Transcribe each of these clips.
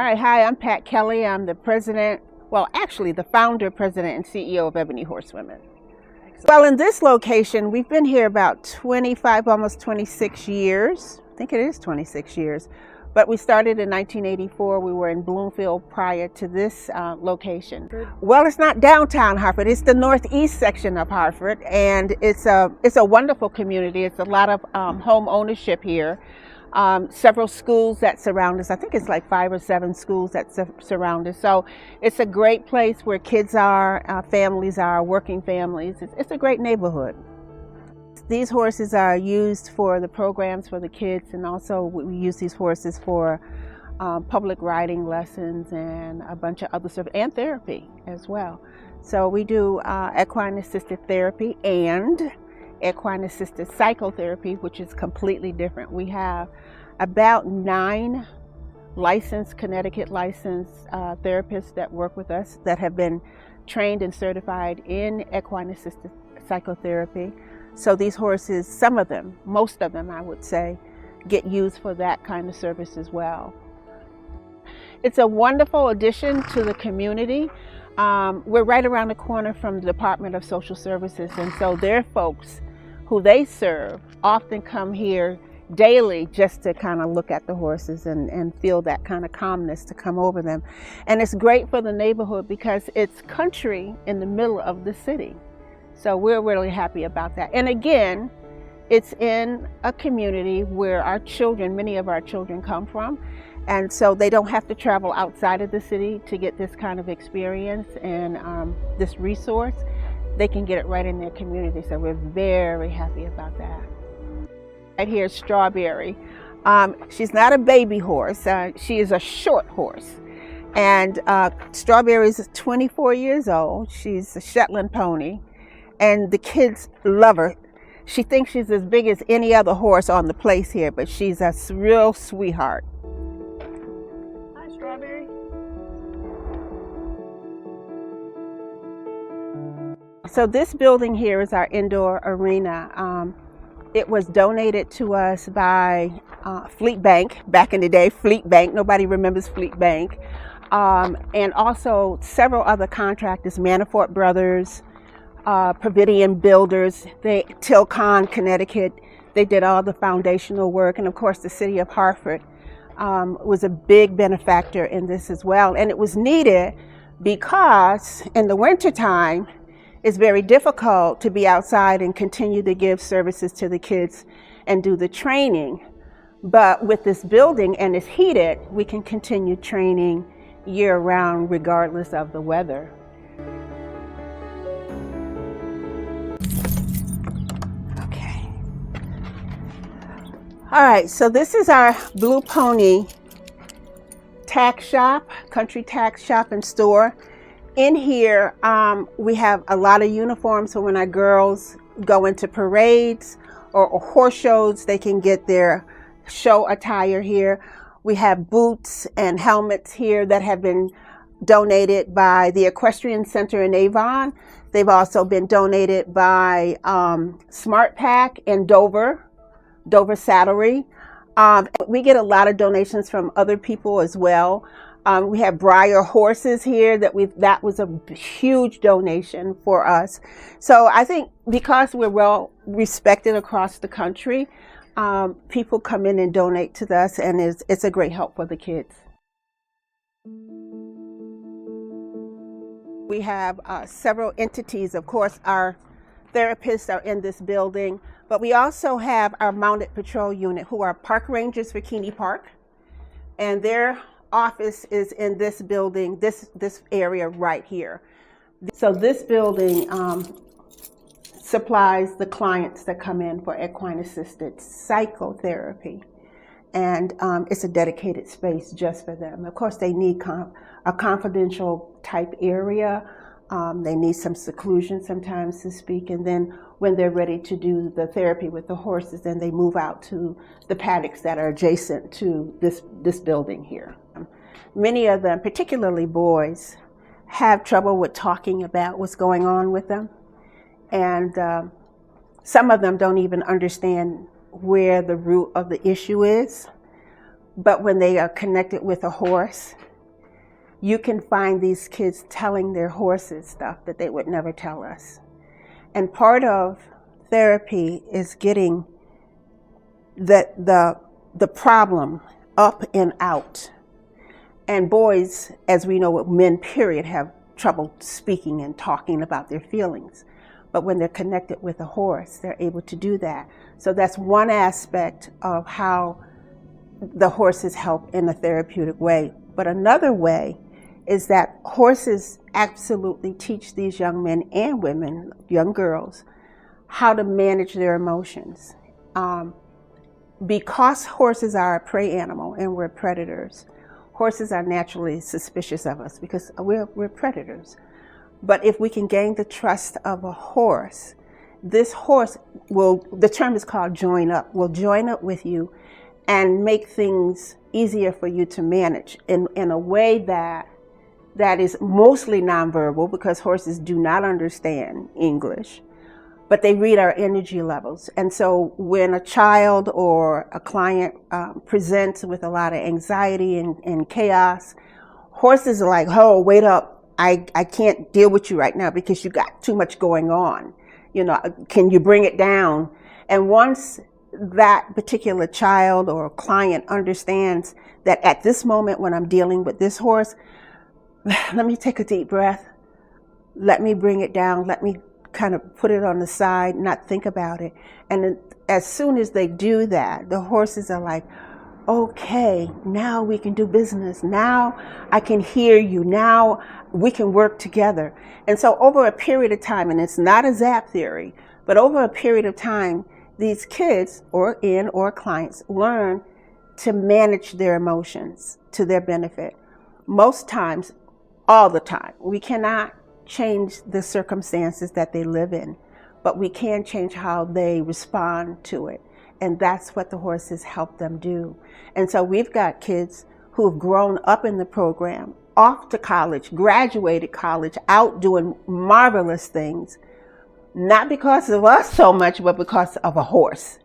right, hi, I'm Pat Kelly. I'm the president, well, actually the founder, president, and CEO of Ebony Horsewomen. Well, in this location, we've been here about 25, almost 26 years. I think it is 26 years. But we started in 1984. We were in Bloomfield prior to this location. Well, it's not downtown Hartford. It's the northeast section of Hartford, and it's a wonderful community. It's a lot of home ownership here. Several schools that surround us. I think it's like 5 or 7 schools that surround us. So it's a great place where kids are, families are, working families. It's a great neighborhood. These horses are used for the programs for the kids, and also we use these horses for public riding lessons and a bunch of other stuff, and therapy as well. So we do equine assisted therapy and equine assisted psychotherapy, which is completely different. We have about 9 licensed, Connecticut licensed therapists that work with us that have been trained and certified in equine assisted psychotherapy. So these horses, some of them, most of them I would say, get used for that kind of service as well. It's a wonderful addition to the community. We're right around the corner from the Department of Social Services, and so their folks who they serve often come here daily just to kind of look at the horses and feel that kind of calmness to come over them. And it's great for the neighborhood because it's country in the middle of the city. So we're really happy about that. And again, it's in a community where our children, many of our children come from. And so they don't have to travel outside of the city to get this kind of experience and this resource. They can get it right in their community. So we're very happy about that. Right here is Strawberry. She's not a baby horse. She is a short horse. And Strawberry is 24 years old. She's a Shetland pony. And the kids love her. She thinks she's as big as any other horse on the place here, but she's a real sweetheart. Hi, Strawberry. So this building here is our indoor arena. It was donated to us by Fleet Bank, back in the day, Fleet Bank. Nobody remembers Fleet Bank. And also several other contractors, Manafort Brothers, Providian Builders, Tilcon, Connecticut. They did all the foundational work. And of course, the city of Hartford was a big benefactor in this as well. And it was needed because in the wintertime, it's very difficult to be outside and continue to give services to the kids and do the training. But with this building, and it's heated, we can continue training year-round regardless of the weather. Okay. All right, so this is our Blue Pony tack shop, country tack shop and store. In here, we have a lot of uniforms, so when our girls go into parades or horse shows, they can get their show attire here. We have boots and helmets here that have been donated by the Equestrian Center in Avon. They've also been donated by Smart Pack and Dover Saddlery. We get a lot of donations from other people as well. We have Breyer horses here that was a huge donation for us. So I think because we're well respected across the country, people come in and donate to us, and it's a great help for the kids. We have several entities. Of course, our therapists are in this building, but we also have our mounted patrol unit who are park rangers for Keeney Park, and their office is in this building, this area right here. So this building supplies the clients that come in for equine assisted psychotherapy, and it's a dedicated space just for them. Of course, they need a confidential type area. They need some seclusion sometimes to speak, and then when they're ready to do the therapy with the horses, then they move out to the paddocks that are adjacent to this building here. Many of them, particularly boys, have trouble with talking about what's going on with them, and some of them don't even understand where the root of the issue is. But when they are connected with a horse, you can find these kids telling their horses stuff that they would never tell us. And part of therapy is getting the problem up and out. And boys, as we know, men period, have trouble speaking and talking about their feelings. But when they're connected with a horse, they're able to do that. So that's one aspect of how the horses help in a therapeutic way. But another way is that horses absolutely teach these young men and women, young girls, how to manage their emotions. Because horses are a prey animal and we're predators, horses are naturally suspicious of us because we're predators. But if we can gain the trust of a horse, this horse will, the term is called join up, will join up with you and make things easier for you to manage in a way that is mostly nonverbal, because horses do not understand English, but they read our energy levels. And so when a child or a client presents with a lot of anxiety and chaos, horses are like, oh, wait up. I can't deal with you right now because you got too much going on. You know, can you bring it down? And once that particular child or client understands that at this moment when I'm dealing with this horse, let me take a deep breath. Let me bring it down. Let me kind of put it on the side, not think about it. And then as soon as they do that, the horses are like, okay, now we can do business. Now I can hear you. Now we can work together. And so over a period of time, and it's not a zap theory, but over a period of time, these kids or clients learn to manage their emotions to their benefit. Most times, all the time, we cannot change the circumstances that they live in, but we can change how they respond to it. And that's what the horses help them do. And so we've got kids who have grown up in the program, off to college, graduated college, out doing marvelous things, not because of us so much, but because of a horse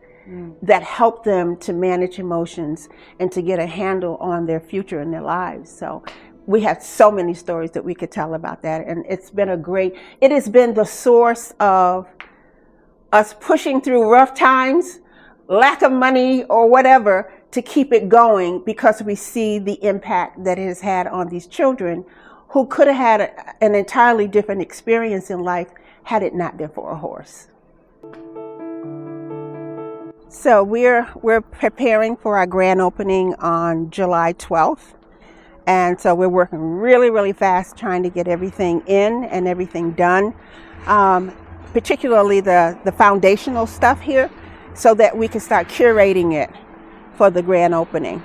that helped them to manage emotions and to get a handle on their future and their lives. So we have so many stories that we could tell about that. And it has been the source of us pushing through rough times, lack of money or whatever, to keep it going, because we see the impact that it has had on these children who could have had an entirely different experience in life had it not been for a horse. So we're preparing for our grand opening on July 12th. And so we're working really, really fast trying to get everything in and everything done, particularly the foundational stuff here, so that we can start curating it for the grand opening.